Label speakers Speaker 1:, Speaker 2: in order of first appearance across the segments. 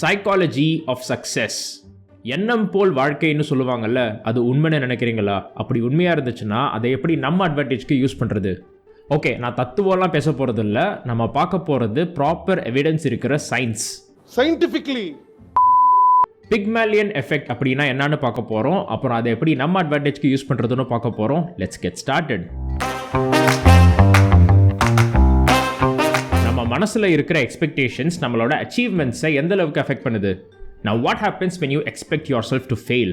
Speaker 1: Psychology of success. எண்ணம் போல் வாழ்க்கைன்னு சொல்லுவாங்கல்ல, அது உண்மைன்னு நினைக்கிறீங்களா? அப்படி உண்மையாக இருந்துச்சுன்னா அதை எப்படி நம்ம அட்வான்டேஜ்க்கு யூஸ் பண்ணுறது? ஓகே, நான் தத்துவம்லாம் பேச போகிறது இல்லை. நம்ம பார்க்க போகிறது ப்ராப்பர் எவிடன்ஸ் இருக்கிற சயின்ஸ்.
Speaker 2: சயின்டிஃபிக்லி
Speaker 1: பிக்மேலியன் எஃபெக்ட் அப்படின்னா என்னன்னு பார்க்க போகிறோம். அப்புறம் அதை எப்படி நம்ம அட்வான்டேஜ்க்கு யூஸ் பண்ணுறதுன்னு பார்க்க போகிறோம். Let's get started. நம்ம மனசில் இருக்கிற எக்ஸ்பெக்டேஷன்ஸ் நம்மளோட அச்சீவ்மெண்ட்ஸை எந்த அளவுக்கு அஃபெக்ட் பண்ணுது? Now what happens when you expect yourself to fail?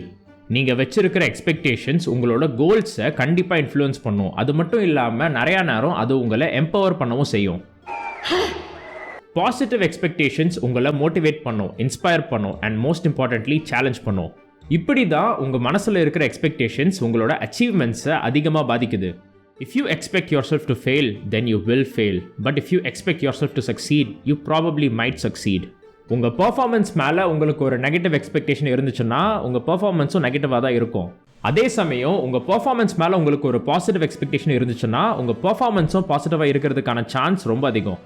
Speaker 1: நீங்கள் வச்சிருக்கிற எக்ஸ்பெக்டேஷன்ஸ் உங்களோட கோல்ஸை கண்டிப்பாக இன்ஃப்ளூயன்ஸ் பண்ணும். அது மட்டும் இல்லாமல் நிறையா நேரம் அது உங்களை எம்பவர் பண்ணவும் செய்யும். பாசிட்டிவ் எக்ஸ்பெக்டேஷன்ஸ் உங்களை மோட்டிவேட் பண்ணும், இன்ஸ்பயர் பண்ணும் அண்ட் மோஸ்ட் இம்பார்ட்டன்ட்லி சேலஞ்ச் பண்ணும். இப்படி தான் உங்கள் மனசில் இருக்கிற எக்ஸ்பெக்டேஷன்ஸ் உங்களோட அச்சீவ்மெண்ட்ஸை அதிகமாக பாதிக்குது. If you expect yourself to fail, then you will fail. But if you expect yourself to succeed, you probably might succeed. உங்கள் பர்ஃபார்மன்ஸ் மேலே உங்களுக்கு ஒரு நெகட்டிவ் எக்ஸ்பெக்டேஷன் இருந்துச்சுன்னா உங்கள் பர்ஃபார்மன்ஸும் நெகட்டிவாக தான் இருக்கும். அதே சமயம் உங்கள் பர்ஃபார்மன்ஸ் மேலே உங்களுக்கு ஒரு பாசிட்டிவ் எக்ஸ்பெக்டேஷன் இருந்துச்சுன்னா உங்கள் பர்ஃபார்மன்ஸும் பாசிட்டிவாக இருக்கிறதுக்கான சான்ஸ் ரொம்ப அதிகம்.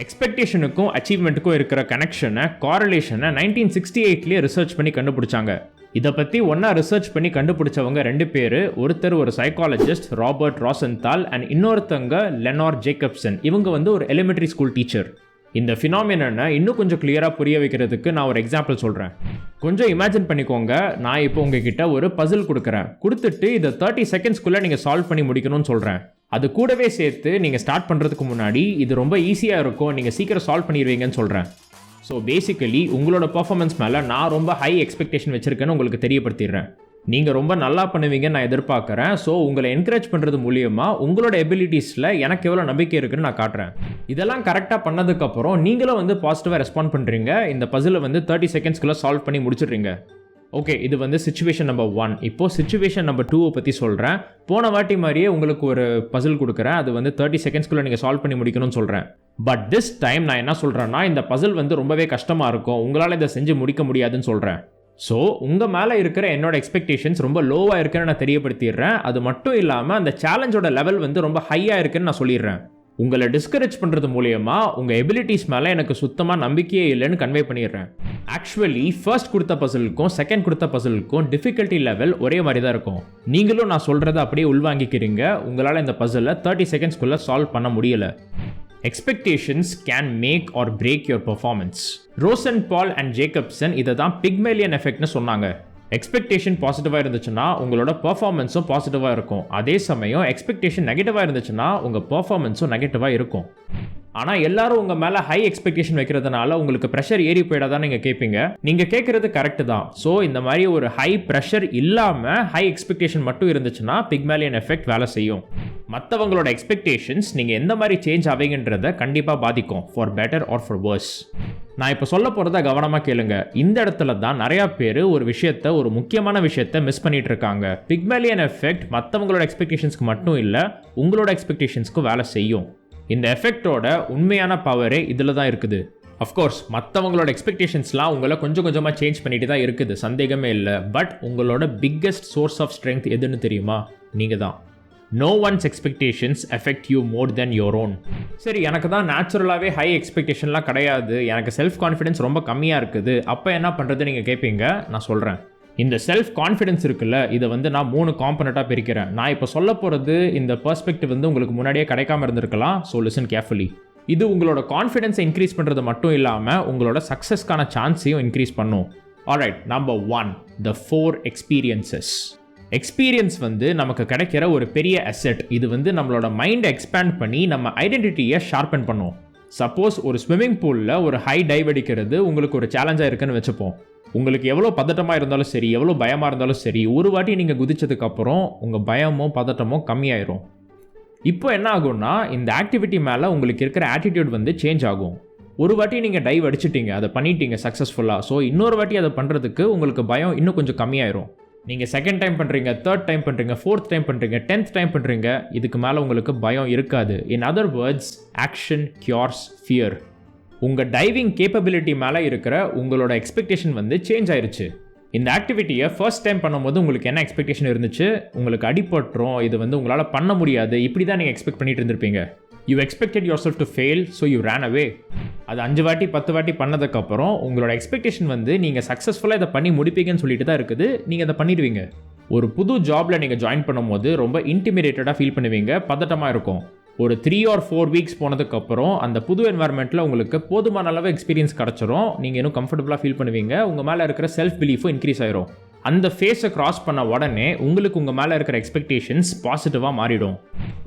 Speaker 1: எக்ஸ்பெக்டேஷனுக்கும் அச்சீவ்மெண்ட்டுக்கும் இருக்கிற கனெக்ஷனை, காரலேஷனை 1968 ரிசர்ச் பண்ணி கண்டுபிடிச்சாங்க. இதை பற்றி ஒன்றா ரிசர்ச் பண்ணி கண்டுபிடிச்சவங்க 2 பேர். ஒருத்தர் ஒரு சைக்காலஜிஸ்ட் ராபர்ட் ராசன்தால் அண்ட் இன்னொருத்தங்க லெனார்ட் ஜேக்கப்சன். இவங்க ஒரு எலிமெண்ட்ரி ஸ்கூல் டீச்சர். இந்த ஃபினாமினனை இன்னும் கொஞ்சம் கிளியராக புரிய வைக்கிறதுக்கு நான் ஒரு எக்ஸாம்பிள் சொல்கிறேன். கொஞ்சம் இமேஜின் பண்ணிக்கோங்க, நான் இப்போ உங்ககிட்ட ஒரு பசில் கொடுத்துட்டு இதை 30 செகண்ட்ஸ்க்குள்ளே நீங்கள் சால்வ் பண்ணி முடிக்கணும்னு சொல்கிறேன். அது கூடவே சேர்த்து நீங்கள் ஸ்டார்ட் பண்ணுறதுக்கு முன்னாடி இது ரொம்ப ஈஸியாக இருக்கும், நீங்கள் சீக்கிரம் சால்வ் பண்ணிடுவீங்கன்னு சொல்கிறேன். ஸோ பேசிக்கலி உங்களோட பர்ஃபார்மன்ஸ் மேலே நான் ரொம்ப ஹை எக்ஸ்பெக்டேஷன் வச்சுருக்கேன்னு உங்களுக்கு தெரியப்படுத்திடுறேன். நீங்கள் ரொம்ப நல்லா பண்ணுவீங்கன்னு நான் எதிர்பார்க்குறேன். ஸோ உங்களை என்கரேஜ் பண்ணுறது மூலியமாக உங்களோட எபிலிட்டிஸில் எனக்கு எவ்வளோ நம்பிக்கை இருக்குன்னு நான் காட்டுறேன். இதெல்லாம் கரெக்டாக பண்ணதுக்கப்புறம் நீங்களும் பாசிட்டிவாக ரெஸ்பாண்ட் பண்ணுறீங்க. இந்த பசிலை 30 செகண்ட்ஸ்க்குள்ளே சால்வ் பண்ணி முடிச்சிடுறீங்க. ஓகே, இது சிச்சுவேஷன் நம்பர் 1. இப்போது சிச்சுவேஷன் நம்பர் 2 பற்றி சொல்கிறேன். போன வாட்டி மாதிரியே உங்களுக்கு ஒரு பசில் கொடுக்குறேன். அது 30 செகண்ட்ஸ்க்குள்ளே நீங்கள் சால்வ் பண்ணி முடிக்கணும்னு சொல்கிறேன். பட் திஸ் டைம் நான் என்ன சொல்கிறேன்னா, இந்த பசில் ரொம்பவே கஷ்டமாக இருக்கும், உங்களால் இதை செஞ்சு முடிக்க முடியாதுன்னு சொல்கிறேன். ஸோ உங்கள் மேலே இருக்கிற என்னோட எக்ஸ்பெக்டேஷன்ஸ் ரொம்ப லோவாக இருக்குன்னு நான் தெரியப்படுத்திடுறேன். அது மட்டும் இல்லாமல் அந்த சேலஞ்சோட லெவல் ரொம்ப ஹையாக இருக்குன்னு நான் சொல்லிடுறேன். உங்களை டிஸ்கரேஜ் பண்ணுறது மூலயமா உங்கள் எபிலிட்டிஸ் மேலே எனக்கு சுத்தமாக நம்பிக்கையே இல்லைன்னு கன்வே பண்ணிடுறேன். ஆக்சுவலி ஃபர்ஸ்ட் கொடுத்த பசிலுக்கும் செகண்ட் கொடுத்த பசிலுக்கும் டிஃபிகல்ட்டி லெவல் ஒரே மாதிரி தான் இருக்கும். நீங்களும் நான் சொல்கிறத அப்படியே உள்வாங்கிக்கிறீங்க. உங்களால் இந்த பசிலை 30 செகண்ட்ஸ்க்குள்ளே சால்வ் பண்ண முடியலை. Expectations can make or break your performance. Rosenthal and Jacobson இதை தான் பிக்மேலியன் எஃபெக்ட்னு சொன்னாங்க. எக்ஸ்பெக்டேஷன் பாசிட்டிவாக இருந்துச்சுன்னா உங்களோட பர்ஃபார்மன்ஸும் பாசிட்டிவாக இருக்கும். அதே சமயம் எக்ஸ்பெக்டேஷன் நெகட்டிவாக இருந்துச்சுன்னா உங்கள் பர்ஃபார்மன்ஸும் நெகட்டிவாக இருக்கும். ஆனால் எல்லாரும் உங்கள் மேலே ஹை எக்ஸ்பெக்டேஷன் வைக்கிறதுனால உங்களுக்கு ப்ரெஷர் ஏறி போயிடாதான் நீங்கள் கேட்பீங்க. நீங்கள் கேட்குறது கரெக்டு தான். ஸோ இந்த மாதிரி ஒரு ஹை ப்ரெஷர் இல்லாமல் ஹை எக்ஸ்பெக்டேஷன் மட்டும் இருந்துச்சுன்னா பிக்மேலியன் எஃபெக்ட் வேலை செய்யும். மற்றவங்களோட எக்ஸ்பெக்டேஷன்ஸ் நீங்கள் எந்த மாதிரி சேஞ்ச் ஆவீங்கன்றதை கண்டிப்பாக பாதிக்கும், for better or for worse. நான் இப்போ சொல்ல போகிறத கவனமாக கேளுங்க. இந்த இடத்துல தான் நிறையா பேர் ஒரு முக்கியமான விஷயத்தை மிஸ் பண்ணிட்டு இருக்காங்க. பிக்மேலியன் எஃபெக்ட் மற்றவங்களோட எக்ஸ்பெக்டேஷன்ஸ்க்கு மட்டும் இல்லை, உங்களோட எக்ஸ்பெக்டேஷன்ஸ்க்கும் வேலை செய்யும். இந்த எஃபெக்டோட உண்மையான பவரே இதில் தான் இருக்குது. அஃப்கோர்ஸ் மற்றவங்களோட எக்ஸ்பெக்டேஷன்ஸ்லாம் உங்களை கொஞ்சம் கொஞ்சமாக சேஞ்ச் பண்ணிட்டு தான் இருக்குது, சந்தேகமே இல்லை. பட் உங்களோட பிக்கெஸ்ட் சோர்ஸ் ஆஃப் ஸ்ட்ரென்த் எதுன்னு தெரியுமா? நீங்கள் தான். No one's expectations affect you more than your own. சரி, எனக்கு தான் நேச்சுரலாகவே ஹை எக்ஸ்பெக்டேஷன்லாம் கிடையாது, எனக்கு செல்ஃப் கான்ஃபிடன்ஸ் ரொம்ப கம்மியாக இருக்குது, அப்போ என்ன பண்ணுறது நீங்கள் கேட்பீங்க. நான் சொல்கிறேன். இந்த செல்ஃப் கான்ஃபிடன்ஸ் இருக்குல்ல, இதை நான் 3 காம்பனண்ட்டாக பிரிக்கிறேன். நான் இப்போ சொல்ல போகிறது இந்த பெர்ஸ்பெக்டிவ் உங்களுக்கு முன்னாடியே கிடைக்காம இருந்திருக்கலாம். So listen carefully. இது உங்களோட கான்ஃபிடன்ஸை இன்க்ரீஸ் பண்ணுறது மட்டும் இல்லாமல் உங்களோட சக்ஸஸ்க்கான சான்ஸையும் இன்க்ரீஸ் பண்ணும். Alright, number 1, the 4 experiences. Experience நமக்கு கிடைக்கிற ஒரு பெரிய அசெட். இது நம்மளோட மைண்டை எக்ஸ்பேண்ட் பண்ணி நம்ம ஐடென்டிட்டியை ஷார்பன் பண்ணும். சப்போஸ் ஒரு ஸ்விம்மிங் பூலில் ஒரு ஹை டைவ் அடிக்கிறது உங்களுக்கு ஒரு சேலஞ்சாக இருக்குன்னு வச்சுப்போம். உங்களுக்கு எவ்வளோ பதட்டமாக இருந்தாலும் சரி, எவ்வளோ பயமாக இருந்தாலும் சரி, ஒரு வாட்டி நீங்கள் குதிச்சதுக்கப்புறம் உங்கள் பயமோ பதட்டமோ கம்மியாயிரும். இப்போ என்ன ஆகும்னா, இந்த ஆக்டிவிட்டி மேலே உங்களுக்கு இருக்கிற ஆட்டிடியூட் சேஞ்ச் ஆகும். ஒரு வாட்டி நீங்கள் டைவ் அடிச்சிட்டீங்க, அதை பண்ணிட்டீங்க சக்ஸஸ்ஃபுல்லாக. ஸோ இன்னொரு வாட்டி அதை பண்ணுறதுக்கு உங்களுக்கு பயம் இன்னும் கொஞ்சம் கம்மியாயிரும். நீங்கள் செகண்ட் டைம் பண்ணுறீங்க, தேர்ட் டைம் பண்ணுறீங்க, ஃபோர்த் டைம் பண்ணுறீங்க, 10th டைம் பண்ணுறீங்க, இதுக்கு மேலே உங்களுக்கு பயம் இருக்காது. In other words, action cures fear. உங்கள் டைவிங் கேப்பபிலிட்டி மேலே இருக்கிற உங்களோட எக்ஸ்பெக்டேஷன் சேஞ்ச் ஆயிடுச்சு. இந்த ஆக்டிவிட்டியை ஃபர்ஸ்ட் டைம் பண்ணும்போது உங்களுக்கு என்ன எக்ஸ்பெக்டேஷன் இருந்துச்சு? உங்களுக்கு அடிபட்டுரும், இது உங்களால் பண்ண முடியாது, இப்படி தான் நீங்கள் எக்ஸ்பெக்ட் பண்ணிட்டு இருந்திருப்பீங்க. You expected yourself to fail, so you ran away. அது 5 வாட்டி 10 வாட்டி பண்ணதுக்கப்புறம் உங்களோட எக்ஸ்பெக்டேஷன் வந்து நீங்கள் சக்ஸஸ்ஃபுல்லாக இதை பண்ணி முடிப்பீங்கன்னு சொல்லிட்டு தான் இருக்குது. நீங்கள் அதை பண்ணிடுவீங்க. ஒரு புது ஜாபில் நீங்கள் ஜாயின் பண்ணும்போது ரொம்ப இன்டிமிடேட்டடாக ஃபீல் பண்ணுவீங்க, பதட்டமாக இருக்கும். ஒரு 3 or 4 வீக்ஸ் போனதுக்கப்புறம் அந்த புது என்வாயர்மெண்ட்டில் உங்களுக்கு போதுமான அளவு எக்ஸ்பீரியன்ஸ் கிடச்சிரும். நீங்கள் இன்னும் கம்ஃபர்டபுளாக ஃபீல் பண்ணுவீங்க. உங்கள் மேலே இருக்கிற செல்ஃப் பிலீஃபும் இன்க்ரீஸ் ஆயிரும். அந்த ஃபேஸை கிராஸ் பண்ண உடனே உங்களுக்கு உங்கள் மேலே இருக்கிற எக்ஸ்பெக்டேஷன்ஸ் பாசிட்டிவாக மாறிடும்.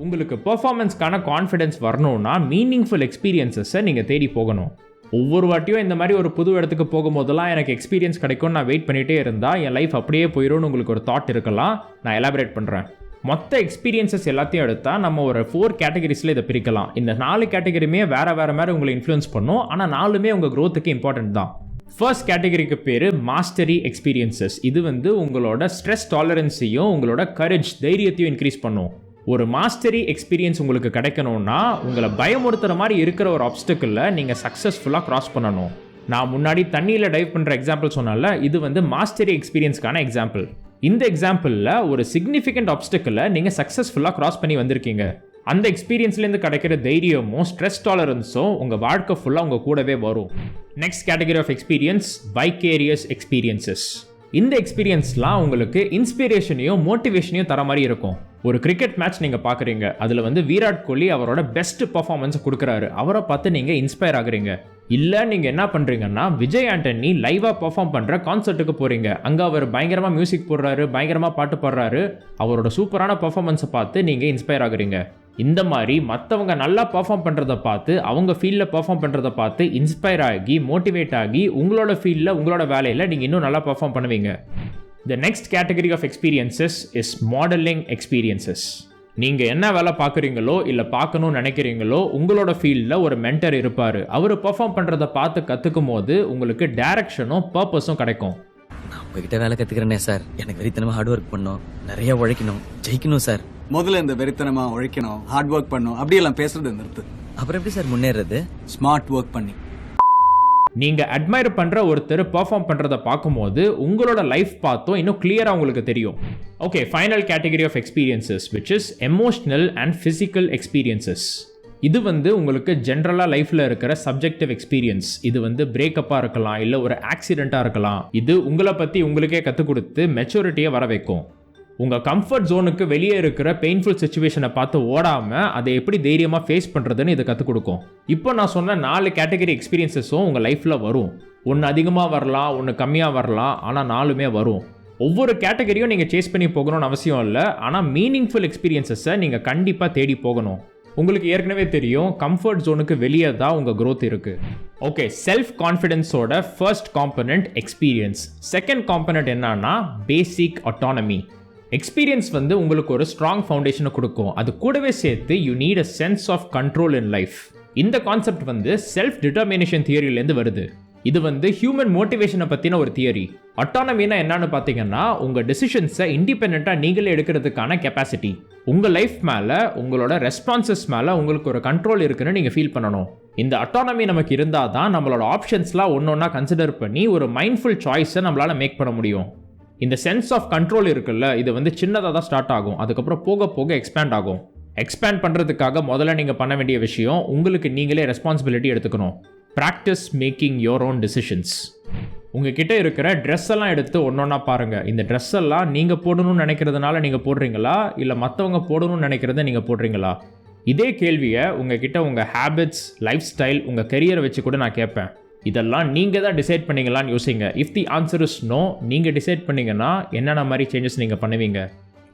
Speaker 1: உங்களுக்கு பெர்ஃபார்மன்ஸ்க்கான கான்ஃபிடென்ஸ் வரணும்னா மீனிங்ஃபுல் எக்ஸ்பீரியன்ஸஸை நீங்கள் தேடி போகணும். ஒவ்வொரு வாட்டியும் இந்த மாதிரி ஒரு புது இடத்துக்கு போகும்போதெல்லாம் எனக்கு எக்ஸ்பீரியன்ஸ் கிடைக்கும் நான் வெயிட் பண்ணிகிட்டே இருந்தால் என் லைஃப் அப்படியே போயிடும்னு உங்களுக்கு ஒரு தாட் இருக்கலாம். நான் எலாபரேட் பண்ணுறேன். மொத்த எக்ஸ்பீரியன்ஸஸ் எல்லாத்தையும் எடுத்தால் நம்ம ஒரு 4 கேட்டகரிஸில் இதை பிரிக்கலாம். இந்த 4 கேட்டகரியுமே வேறு மாதிரி உங்களை இன்ஃப்ளூயன்ஸ் பண்ணும். ஆனால் 4மே உங்கள் க்ரோத்துக்கு இம்பார்ட்டன்ட் தான். ஃபர்ஸ்ட் கேட்டகரிக்கு பேர் மாஸ்டரி எக்ஸ்பீரியன்சஸ். இது வந்து உங்களோட ஸ்ட்ரெஸ் டாலரன்ஸையும் உங்களோட கரேஜ் தைரியத்தையும் இன்க்ரீஸ் பண்ணும். ஒரு மாஸ்டரி எக்ஸ்பீரியன்ஸ் உங்களுக்கு கிடைக்கணும்னா உங்களை பயமுறுத்துற மாதிரி இருக்கிற ஒரு ஆப்ஸ்டக்கிளில் நீங்கள் சக்ஸஸ்ஃபுல்லாக கிராஸ் பண்ணணும். நான் முன்னாடி தண்ணியில் டைவ் பண்ணுற எக்ஸாம்பிள் சொன்னால இது வந்து மாஸ்டரி எக்ஸ்பீரியன்ஸ்க்கான எக்ஸாம்பிள். இந்த எக்ஸாம்பிளில் ஒரு சிக்னிஃபிகண்ட் ஆப்ஸ்டக்கிளை நீங்கள் சக்ஸஸ்ஃபுல்லாக கிராஸ் பண்ணி வந்திருக்கீங்க. அந்த எக்ஸ்பீரியன்ஸ்லேருந்து கிடைக்கிற தைரியமும் ஸ்ட்ரெஸ் டாலரன்ஸும் உங்கள் வாழ்க்கை ஃபுல்லாக உங்கள் கூடவே வரும். Next category of experience vicarious experiences. இந்த எக்ஸ்பீரியன்ஸ்லாம் உங்களுக்கு இன்ஸ்பிரேஷனையும் மோட்டிவேஷனையும் தர மாதிரி இருக்கும். ஒரு கிரிக்கெட் மேட்ச் நீங்கள் பார்க்குறீங்க, அதில் வந்து விராட் கோலி அவரோட பெஸ்ட் பர்ஃபார்மன்ஸை கொடுக்குறாரு. அவரை பார்த்து நீங்கள் இன்ஸ்பயர் ஆகுறீங்க. இல்லை நீங்கள் என்ன பண்ணுறீங்கன்னா விஜய் ஆண்டனி லைவாக பர்ஃபார்ம் பண்ணுற கான்சர்ட்டுக்கு போகிறீங்க. அங்கே அவர் பயங்கரமாக மியூசிக் போடுறாரு, பயங்கரமாக பாட்டு பாடுறாரு. அவரோட சூப்பரான பர்ஃபார்மன்ஸை பார்த்து நீங்கள் இன்ஸ்பயர் ஆகுறீங்க. இந்த மாதிரி மற்றவங்க நல்லா பர்ஃபார்ம் பண்ணுறதை பார்த்து அவங்க ஃபீல்டில் பர்ஃபார்ம் பண்ணுறதை பார்த்து இன்ஸ்பயர் ஆகி மோட்டிவேட் ஆகி உங்களோட ஃபீல்டில் உங்களோட வேலையில் நீங்கள் இன்னும் நல்லா பர்ஃபார்ம் பண்ணுவீங்க. The next category of experiences is modeling experiences. நீங்கள் என்ன வேலை பார்க்குறீங்களோ இல்லை பார்க்கணும்னு நினைக்கிறீங்களோ உங்களோட ஃபீல்டில் ஒரு மென்டர் இருப்பார். அவர் பெர்ஃபார்ம் பண்ணுறதை பார்த்து கற்றுக்கும் போது உங்களுக்கு டைரக்ஷனும் பர்பஸும் கிடைக்கும்.
Speaker 2: நான் உங்ககிட்ட வேலை கற்றுக்கிறேனே சார், எனக்கு வெறித்தனமாக ஹார்ட் ஒர்க் பண்ணணும், நிறைய உழைக்கணும், ஜெயிக்கணும் சார்.
Speaker 3: முதல்ல இந்த வெறித்தனமாக உழைக்கணும், ஹார்ட் ஒர்க் பண்ணணும் அப்படியெல்லாம் பேசுறது நிறுத்து.
Speaker 2: அப்புறம் எப்படி சார் முன்னேறது?
Speaker 3: ஸ்மார்ட் ஒர்க் பண்ணி.
Speaker 1: நீங்கள் அட்மையர் பண்ணுற ஒருத்தர் பெர்ஃபார்ம் பண்ணுறதை பார்க்கும்போது உங்களோட லைஃப் பார்த்தும் இன்னும் கிளியராக உங்களுக்கு தெரியும். Okay, final category of experiences which is emotional and physical experiences. இது வந்து உங்களுக்கு ஜென்ரலாக லைஃப்பில் இருக்கிற சப்ஜெக்டிவ் எக்ஸ்பீரியன்ஸ். இது வந்து பிரேக்கப்பாக இருக்கலாம், இல்லை ஒரு ஆக்சிடெண்ட்டாக இருக்கலாம். இது உங்களை பற்றி உங்களுக்கே கற்றுக் கொடுத்து மெச்சூரிட்டியை வர வைக்கும். உங்கள் கம்ஃபர்ட் ஜோனுக்கு வெளியே இருக்கிற பெயின்ஃபுல் சுச்சுவேஷனை பார்த்து ஓடாமல் அதை எப்படி தைரியமாக ஃபேஸ் பண்ணுறதுன்னு இதை கற்றுக் கொடுக்கும். இப்போ நான் சொன்ன 4 கேட்டகரி எக்ஸ்பீரியன்ஸஸும் உங்கள் லைஃப்பில் வரும். ஒன்று அதிகமாக வரலாம், ஒன்று கம்மியாக வரலாம், ஆனால் 4மே வரும். ஒவ்வொரு கேட்டகரியும் நீங்கள் சேஸ் பண்ணி போகணும்னு அவசியம் இல்லை. ஆனால் மீனிங்ஃபுல் எக்ஸ்பீரியன்ஸஸை நீங்கள் கண்டிப்பாக தேடி போகணும். உங்களுக்கு ஏற்கனவே தெரியும் கம்ஃபர்ட் ஜோனுக்கு வெளியே தான் உங்கள் க்ரோத் இருக்குது. ஓகே, செல்ஃப் கான்ஃபிடென்ஸோட first component experience. Second component என்னன்னா பேசிக் ஆட்டானமி. எக்ஸ்பீரியன்ஸ் வந்து உங்களுக்கு ஒரு ஸ்ட்ராங் ஃபவுண்டேஷனை கொடுக்கும். அது கூடவே சேர்த்து you need a sense of control in life. இந்த கான்செப்ட் வந்து செல்ஃப் டிட்டர்மினேஷன் தியரியிலேருந்து வருது. இது வந்து ஹியூமன் மோட்டிவேஷனை பற்றின ஒரு தியரி. அட்டானமினா என்னன்னு பார்த்தீங்கன்னா உங்கள் டெசிஷன்ஸை இண்டிபெண்ட்டாக நீங்களே எடுக்கிறதுக்கான கெப்பாசிட்டி. உங்கள் லைஃப் மேலே உங்களோட ரெஸ்பான்சஸ் மேலே உங்களுக்கு ஒரு கண்ட்ரோல் இருக்குன்னு நீங்கள் ஃபீல் பண்ணணும். இந்த அட்டானமி நமக்கு இருந்தால் தான் நம்மளோட ஆப்ஷன்ஸ்லாம் ஒன்று ஒன்றா கன்சிடர் பண்ணி ஒரு மைண்ட்ஃபுல் சாய்ஸை நம்மளால் மேக் பண்ண முடியும். இந்த சென்ஸ் ஆஃப் கண்ட்ரோல் இருக்குல்ல, இது வந்து சின்னதாக தான் ஸ்டார்ட் ஆகும். அதுக்கப்புறம் போக போக எக்ஸ்பேண்ட் ஆகும். எக்ஸ்பேண்ட் பண்ணுறதுக்காக முதல்ல நீங்கள் பண்ண வேண்டிய விஷயம் உங்களுக்கு நீங்களே ரெஸ்பான்சிபிலிட்டி எடுத்துக்கணும். Practice making your own decisions. உங்ககிட்ட இருக்கிற ட்ரெஸ் எல்லாம் எடுத்து ஒன்றொன்னா பாருங்கள். இந்த ட்ரெஸ் எல்லாம் நீங்கள் போடணும்னு நினைக்கிறதுனால நீங்கள் போடுறீங்களா, இல்லை மற்றவங்க போடணும்னு நினைக்கிறத நீங்கள் போடுறீங்களா? இதே கேள்வியை உங்ககிட்ட உங்கள் ஹேபிட்ஸ், லைஃப் ஸ்டைல், உங்கள் கெரியரை வச்சு கூட நான் கேட்பேன். இதெல்லாம் நீங்கள் தான் டிசைட் பண்ணிங்களான்னு யோசிங்க. If the answer is no, நீங்கள் டிசைட் பண்ணிங்கன்னா என்னென்ன மாதிரி சேஞ்சஸ் நீங்கள் பண்ணுவீங்க?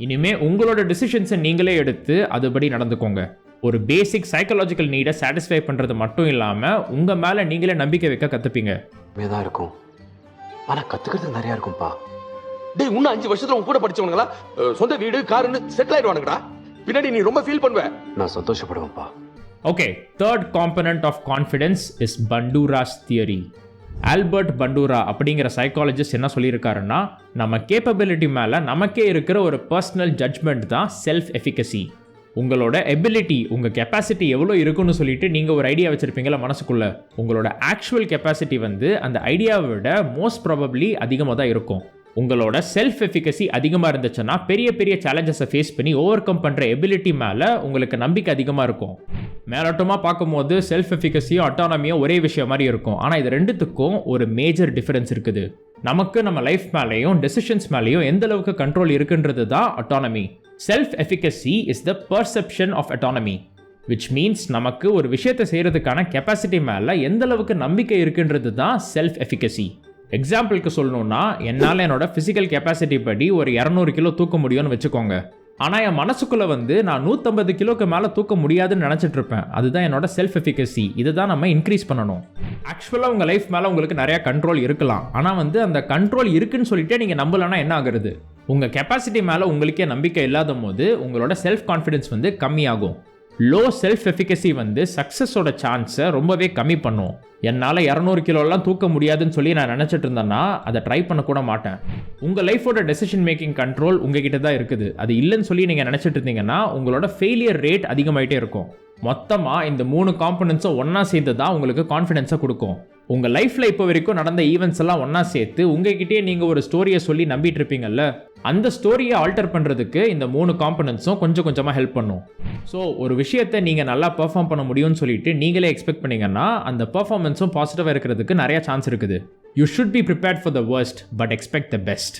Speaker 1: இனிமேல் உங்களோட டிசிஷன்ஸை நீங்களே எடுத்து அதுபடி நடந்துக்கோங்க. ஒரு பேசிக் சைக்காலஜிக்கல் நீடை சாட்டிஸ்ஃபை பண்ணுறது மட்டும் இல்லாமல் உங்கள் மேலே நீங்களே நம்பிக்கை வைக்க கற்றுப்பீங்க.
Speaker 4: தான் இருக்கும், ஆனால் கற்றுக்கிறதுக்கு நிறையா இருக்கும்பா. டேய், இன்னும் 5 வருஷத்துல உங்க கூட படிச்சவனுங்களா சொந்த வீடு காருன்னு செட்டில் ஆயிடுவானுங்கடா. பின்னாடி நீ ரொம்ப ஃபீல் பண்ணுவ. நான் சந்தோஷப்படுவேன்ப்பா.
Speaker 1: Okay, third component of confidence is Bandura's theory. Albert Bandura அப்படிங்கிற சைக்காலஜிஸ்ட் என்ன சொல்லியிருக்காருன்னா நம்ம கேப்பபிலிட்டி மேலே நமக்கே இருக்கிற ஒரு பர்சனல் ஜட்ஜ்மெண்ட் தான் செல்ஃப் எஃபிகசி. உங்களோட எபிலிட்டி, உங்கள் கெப்பாசிட்டி எவ்வளோ இருக்குன்னு சொல்லிட்டு நீங்கள் ஒரு ஐடியா வச்சுருப்பீங்களா மனசுக்குள்ளே. உங்களோட ஆக்சுவல் கெப்பாசிட்டி வந்து அந்த ஐடியாவை விட மோஸ்ட் ப்ராபப்ளி அதிகமாக தான் இருக்கும். உங்களோட செல்ஃப் எஃபிகசி அதிகமாக இருந்துச்சுன்னா பெரிய பெரிய சேலஞ்சஸை ஃபேஸ் பண்ணி ஓவர் கம் பண்ணுற எபிலிட்டி மேலே உங்களுக்கு நம்பிக்கை அதிகமாக இருக்கும். மேலோட்டமாக பார்க்கும்போது செல்ஃப் எஃபிகசியும் அட்டானமியும் ஒரே விஷயம் மாதிரி இருக்கும். ஆனால் இது ரெண்டுத்துக்கும் ஒரு மேஜர் டிஃபரன்ஸ் இருக்குது. நமக்கு நம்ம லைஃப் மேலேயும் டெசிஷன்ஸ் மேலேயும் எந்த அளவுக்கு கண்ட்ரோல் இருக்குன்றது தான் autonomy. Self efficacy is the perception of autonomy, which means நமக்கு ஒரு விஷயத்தை செய்கிறதுக்கான கெப்பாசிட்டி மேலே எந்த அளவுக்கு நம்பிக்கை இருக்குன்றது தான் செல்ஃப் எஃபிகசி. எக்ஸாம்பிளுக்கு சொல்லணும்னா, என்னால் என்னோட ஃபிசிக்கல் கெப்பாசிட்டி படி ஒரு 200 கிலோ தூக்க முடியும்னு வச்சுக்கோங்க. ஆனால் என் மனசுக்குள்ளே நான் 150 கிலோக்கு மேலே தூக்க முடியாதுன்னு நினச்சிட்டு இருப்பேன். அதுதான் என்னோட செல்ஃப் எஃபிகசி. இதை தான் நம்ம இன்க்ரீஸ் பண்ணணும். ஆக்சுவலாக உங்கள் லைஃப் மேலே உங்களுக்கு நிறையா கண்ட்ரோல் இருக்கலாம். ஆனால் அந்த கண்ட்ரோல் இருக்குன்னு சொல்லிட்டு நீங்கள் நம்பலன்னா என்ன ஆகுறது? உங்கள் கெப்பாசிட்டி மேலே உங்களுக்கே நம்பிக்கை இல்லாத போது உங்களோட செல்ஃப் கான்ஃபிடன்ஸ் கம்மியாகும். லோ செல்ஃப் எஃபிகசி சக்ஸஸோட சான்ஸை ரொம்பவே கம்மி பண்ணும். என்னால் 200 கிலோலாம் தூக்க முடியாதுன்னு சொல்லி நான் நினச்சிட்டு இருந்தேன்னா அதை ட்ரை பண்ணக்கூட மாட்டேன். உங்கள் லைஃபோட டெசிஷன் மேக்கிங் கண்ட்ரோல் உங்ககிட்ட தான் இருக்குது. அது இல்லைன்னு சொல்லி நீங்கள் நினச்சிட்டு இருந்தீங்கன்னா உங்களோட ஃபெயிலியர் ரேட் அதிகமாகிட்டே இருக்கும். மொத்தமாக இந்த 3 காம்பனன்ட்ஸும் ஒன்றா சேர்ந்து தான் உங்களுக்கு கான்ஃபிடென்ஸை கொடுக்கும். உங்கள் லைஃப்பில் இப்போ வரைக்கும் நடந்த ஈவெண்ட்ஸ் எல்லாம் ஒன்றா சேர்த்து உங்ககிட்டே நீங்கள் ஒரு ஸ்டோரியை சொல்லி நம்பிட்டு இருப்பீங்கல்ல, அந்த ஸ்டோரியை ஆல்டர் பண்ணுறதுக்கு இந்த 3 காம்பனன்ட்ஸும் கொஞ்சம் கொஞ்சமாக ஹெல்ப் பண்ணும். ஸோ ஒரு விஷயத்தை நீங்கள் நல்லா பெர்ஃபார்ம் பண்ண முடியும்னு சொல்லிட்டு நீங்களே எக்ஸ்பெக்ட் பண்ணீங்கன்னா அந்த பெர்ஃபார்மன்ஸும் பாசிட்டிவாக இருக்கிறதுக்கு நிறைய சான்ஸ் இருக்குது. You should be prepared for the worst but expect the best.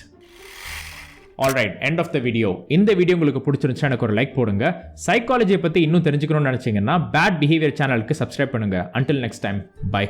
Speaker 1: Alright, end of the video. இந்த வீடியோ உங்களுக்கு பிடிச்சிருந்துச்சா எனக்கு ஒரு லைக் போடுங்க. சைக்காலஜியை பற்றி இன்னும் தெரிஞ்சுக்கணும்னு நினச்சிங்கன்னா பேட் பிஹேவியர் சேனலுக்கு சப்ஸ்கிரைப் பண்ணுங்கள். Until next time, by.